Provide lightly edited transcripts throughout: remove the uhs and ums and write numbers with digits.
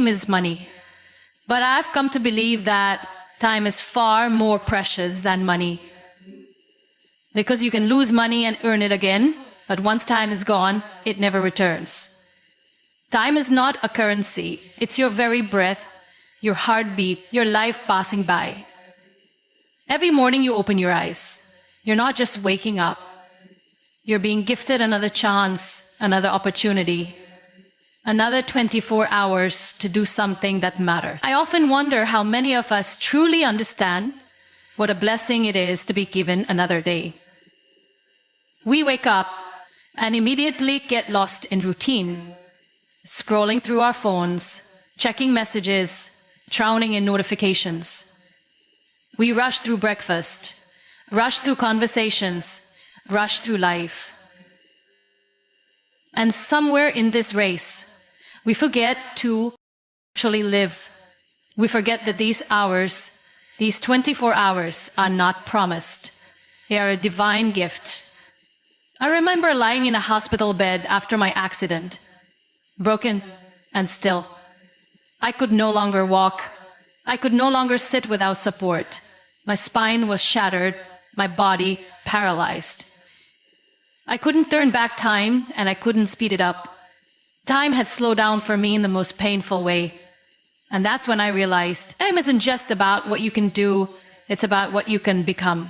is money. But I've come to believe that time is far more precious than money. Because you can lose money and earn it again, but once time is gone, it never returns. Time is not a currency. It's your very breath, your heartbeat, your life passing by. Every morning you open your eyes. You're not just waking up. You're being gifted another chance, another opportunity, another 24 hours to do something that matters. I often wonder how many of us truly understand what a blessing it is to be given another day. We wake up and immediately get lost in routine, scrolling through our phones, checking messages, drowning in notifications. We rush through breakfast, rush through conversations, rush through life. And somewhere in this race, we forget to actually live. We forget that these hours, these 24 hours, are not promised. They are a divine gift. I remember lying in a hospital bed after my accident, broken and still. I could no longer walk. I could no longer sit without support. My spine was shattered, my body paralyzed. I couldn't turn back time, and I couldn't speed it up. Time had slowed down for me in the most painful way. And that's when I realized time isn't just about what you can do, it's about what you can become.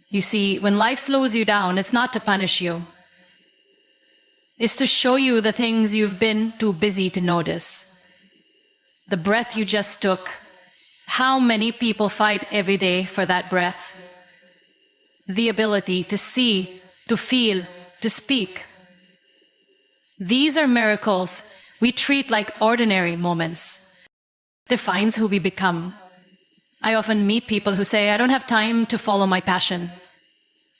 You see, when life slows you down, it's not to punish you. It's to show you the things you've been too busy to notice. The breath you just took. How many people fight every day for that breath? The ability to see, to feel, to speak. These are miracles we treat like ordinary moments. Defines who we become. I often meet people who say, I don't have time to follow my passion.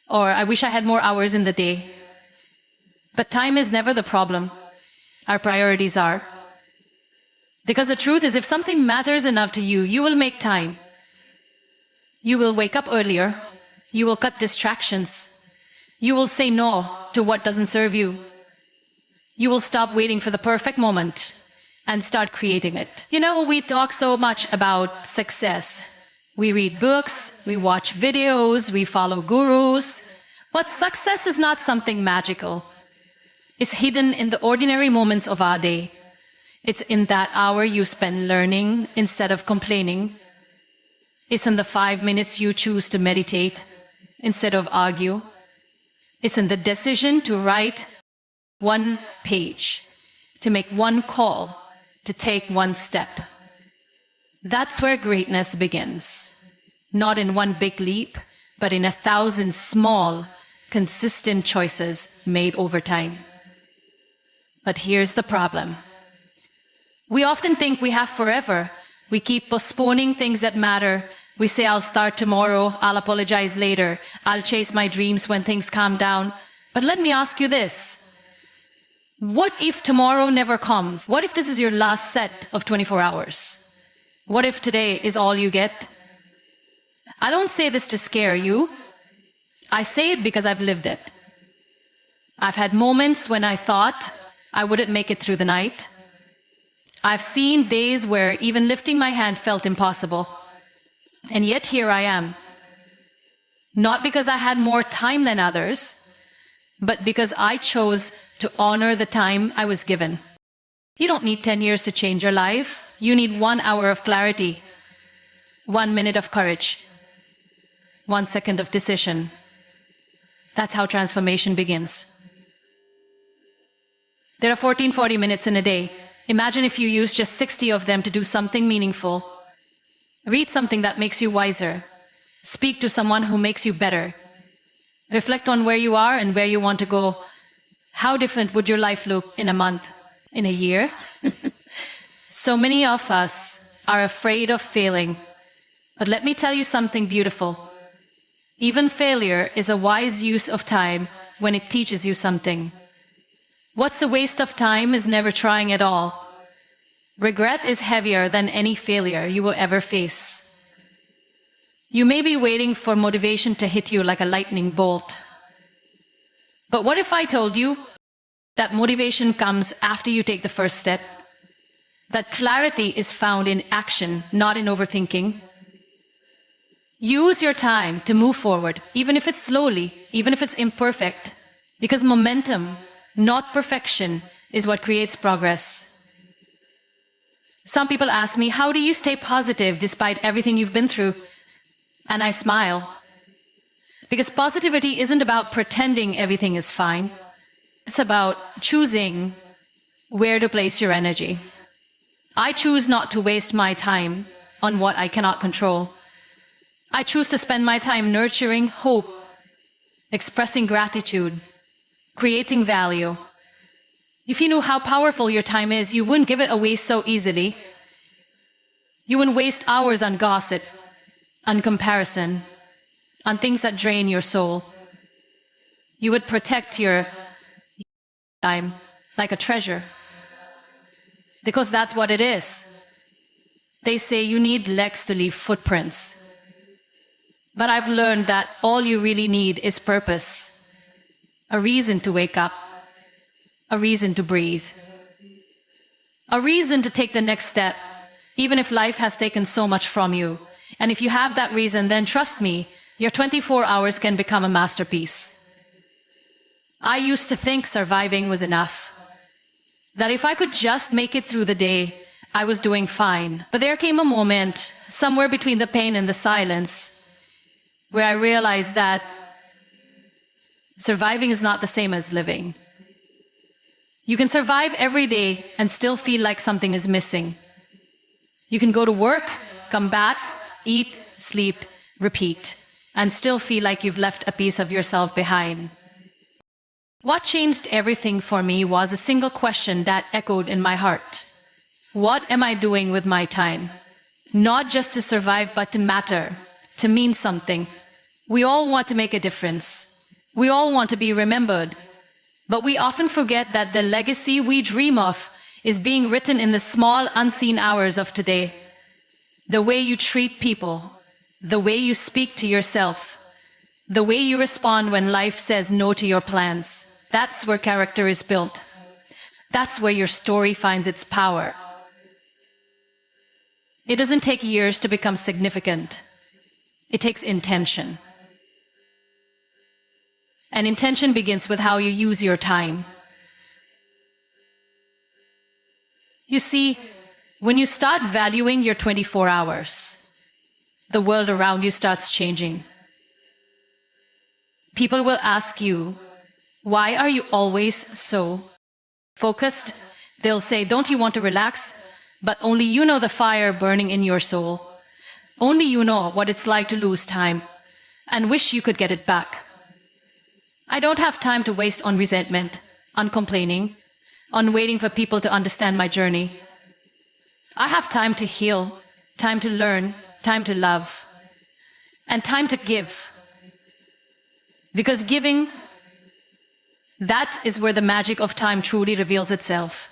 Or I wish I had more hours in the day. But time is never the problem. Our priorities are. Because the truth is, if something matters enough to you, you will make time. You will wake up earlier. You will cut distractions. You will say no to what doesn't serve you. You will stop waiting for the perfect moment and start creating it. You know, we talk so much about success. We read books, we watch videos, we follow gurus. But success is not something magical. It's hidden in the ordinary moments of our day. It's in that hour you spend learning instead of complaining. It's in the 5 minutes you choose to meditate instead of argue. It's in the decision to write one page, to make one call, to take one step. That's where greatness begins. Not in one big leap, but in 1,000 small, consistent choices made over time. But here's the problem. We often think we have forever. We keep postponing things that matter. We say, I'll start tomorrow, I'll apologize later, I'll chase my dreams when things calm down. But let me ask you this. What if tomorrow never comes? What if this is your last set of 24 hours? What if today is all you get? I don't say this to scare you. I say it because I've lived it. I've had moments when I thought I wouldn't make it through the night. I've seen days where even lifting my hand felt impossible. And yet here I am. Not because I had more time than others, but because I chose to honor the time I was given. You don't need 10 years to change your life. You need 1 hour of clarity, 1 minute of courage, 1 second of decision. That's how transformation begins. There are 1440 minutes in a day. Imagine if you use just 60 of them to do something meaningful. Read something that makes you wiser. Speak to someone who makes you better. Reflect on where you are and where you want to go. How different would your life look in a month, in a year? So many of us are afraid of failing. But let me tell you something beautiful. Even failure is a wise use of time when it teaches you something. What's a waste of time is never trying at all. Regret is heavier than any failure you will ever face. You may be waiting for motivation to hit you like a lightning bolt. But what if I told you that motivation comes after you take the first step? that clarity is found in action, not in overthinking. Use your time to move forward, even if it's slowly, even if it's imperfect, because momentum, not perfection, is what creates progress. Some people ask me, how do you stay positive despite everything you've been through? And I smile. Because positivity isn't about pretending everything is fine. It's about choosing where to place your energy. I choose not to waste my time on what I cannot control. I choose to spend my time nurturing hope, expressing gratitude, creating value. If you knew how powerful your time is, you wouldn't give it away so easily. You wouldn't waste hours on gossip, on comparison, on things that drain your soul. You would protect your time like a treasure. Because that's what it is. They say you need legs to leave footprints. But I've learned that all you really need is purpose. A reason to wake up. A reason to breathe. A reason to take the next step, even if life has taken so much from you. And if you have that reason, then trust me, your 24 hours can become a masterpiece. I used to think surviving was enough. That if I could just make it through the day, I was doing fine. But there came a moment, somewhere between the pain and the silence, where I realized that surviving is not the same as living. You can survive every day and still feel like something is missing. You can go to work, come back, eat, sleep, repeat, and still feel like you've left a piece of yourself behind. What changed everything for me was a single question that echoed in my heart. What am I doing with my time? Not just to survive, but to matter, to mean something. We all want to make a difference. We all want to be remembered. But we often forget that the legacy we dream of is being written in the small, unseen hours of today. The way you treat people, the way you speak to yourself, the way you respond when life says no to your plans. That's where character is built. That's where your story finds its power. It doesn't take years to become significant. It takes intention. And intention begins with how you use your time. You see, when you start valuing your 24 hours, the world around you starts changing. People will ask you, why are you always so focused? They'll say, don't you want to relax? But only you know the fire burning in your soul. Only you know what it's like to lose time and wish you could get it back. I don't have time to waste on resentment, on complaining, on waiting for people to understand my journey. I have time to heal, time to learn, time to love, and time to give. Because giving, that is where the magic of time truly reveals itself.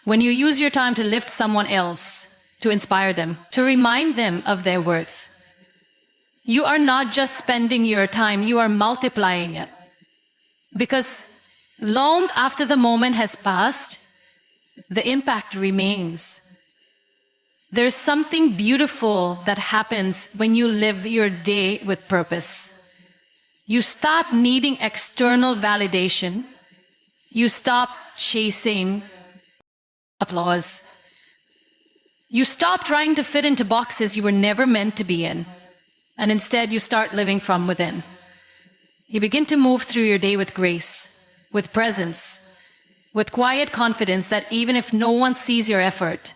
When you use your time to lift someone else, to inspire them, to remind them of their worth. You are not just spending your time, you are multiplying it. Because long after the moment has passed, the impact remains. There's something beautiful that happens when you live your day with purpose. You stop needing external validation. You stop chasing applause. You stop trying to fit into boxes you were never meant to be in. And instead, you start living from within. You begin to move through your day with grace, with presence, with quiet confidence that even if no one sees your effort,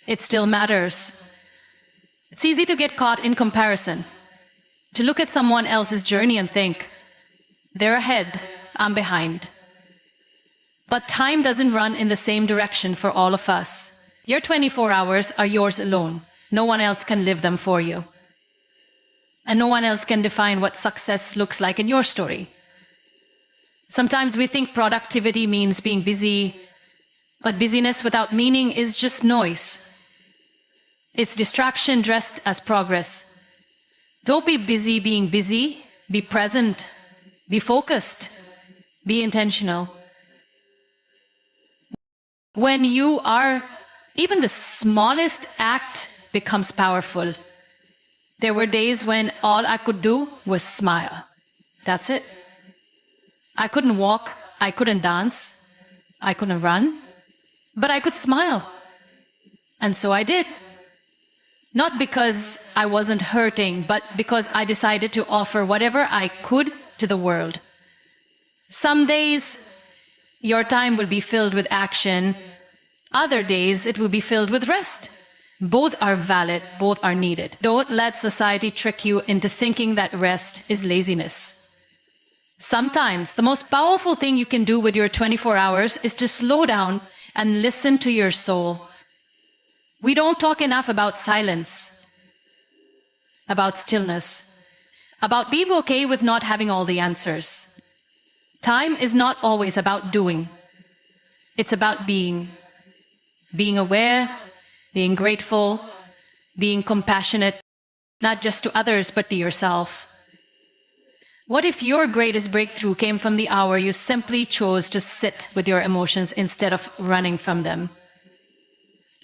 it still matters. It's easy to get caught in comparison, to look at someone else's journey and think, they're ahead, I'm behind. But time doesn't run in the same direction for all of us. Your 24 hours are yours alone. No one else can live them for you. And no one else can define what success looks like in your story. Sometimes we think productivity means being busy, but busyness without meaning is just noise. It's distraction dressed as progress. Don't be busy being busy. Be present. Be focused. Be intentional. When you are Even the smallest act becomes powerful. There were days when all I could do was smile. That's it. I couldn't walk, I couldn't dance, I couldn't run, but I could smile. And so I did. Not because I wasn't hurting, but because I decided to offer whatever I could to the world. Some days, your time will be filled with action. Other days, it will be filled with rest. Both are valid, both are needed. Don't let society trick you into thinking that rest is laziness. Sometimes, the most powerful thing you can do with your 24 hours is to slow down and listen to your soul. We don't talk enough about silence, about stillness, about being okay with not having all the answers. Time is not always about doing. It's about being. Being aware, being grateful, being compassionate, not just to others, but to yourself. What if your greatest breakthrough came from the hour you simply chose to sit with your emotions instead of running from them?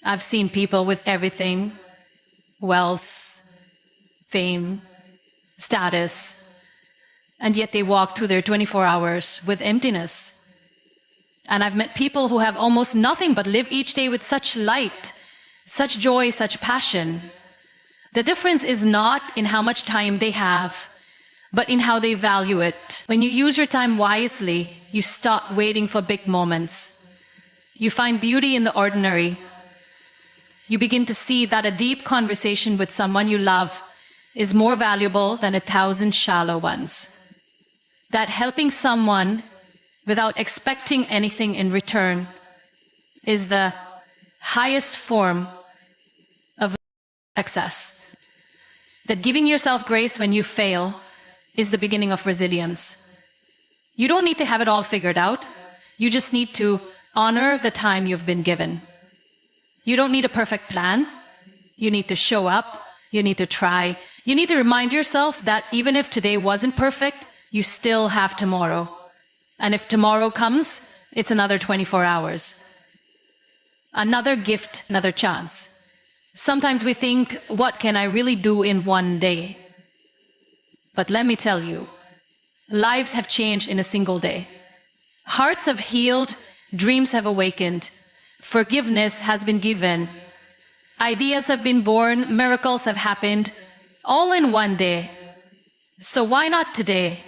I've seen people with everything, wealth, fame, status, and yet they walk through their 24 hours with emptiness. And I've met people who have almost nothing but live each day with such light, such joy, such passion. The difference is not in how much time they have, but in how they value it. When you use your time wisely, you stop waiting for big moments. You find beauty in the ordinary. You begin to see that a deep conversation with someone you love is more valuable than 1,000 shallow ones. That helping someone without expecting anything in return is the highest form of success. That giving yourself grace when you fail is the beginning of resilience. You don't need to have it all figured out. You just need to honor the time you've been given. You don't need a perfect plan. You need to show up. You need to try. You need to remind yourself that even if today wasn't perfect, you still have tomorrow. And if tomorrow comes, it's another 24 hours. Another gift, another chance. Sometimes we think, what can I really do in one day? But let me tell you, lives have changed in a single day. Hearts have healed, dreams have awakened, forgiveness has been given, ideas have been born, miracles have happened, all in one day. So why not today?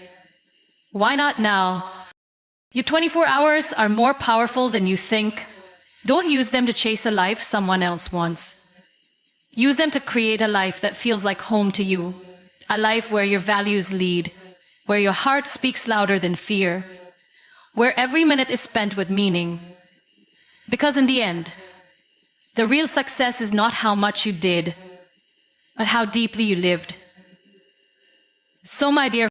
Why not now? Your 24 hours are more powerful than you think. Don't use them to chase a life someone else wants. Use them to create a life that feels like home to you. A life where your values lead, where your heart speaks louder than fear, where every minute is spent with meaning. Because in the end, the real success is not how much you did, but how deeply you lived. So, my dear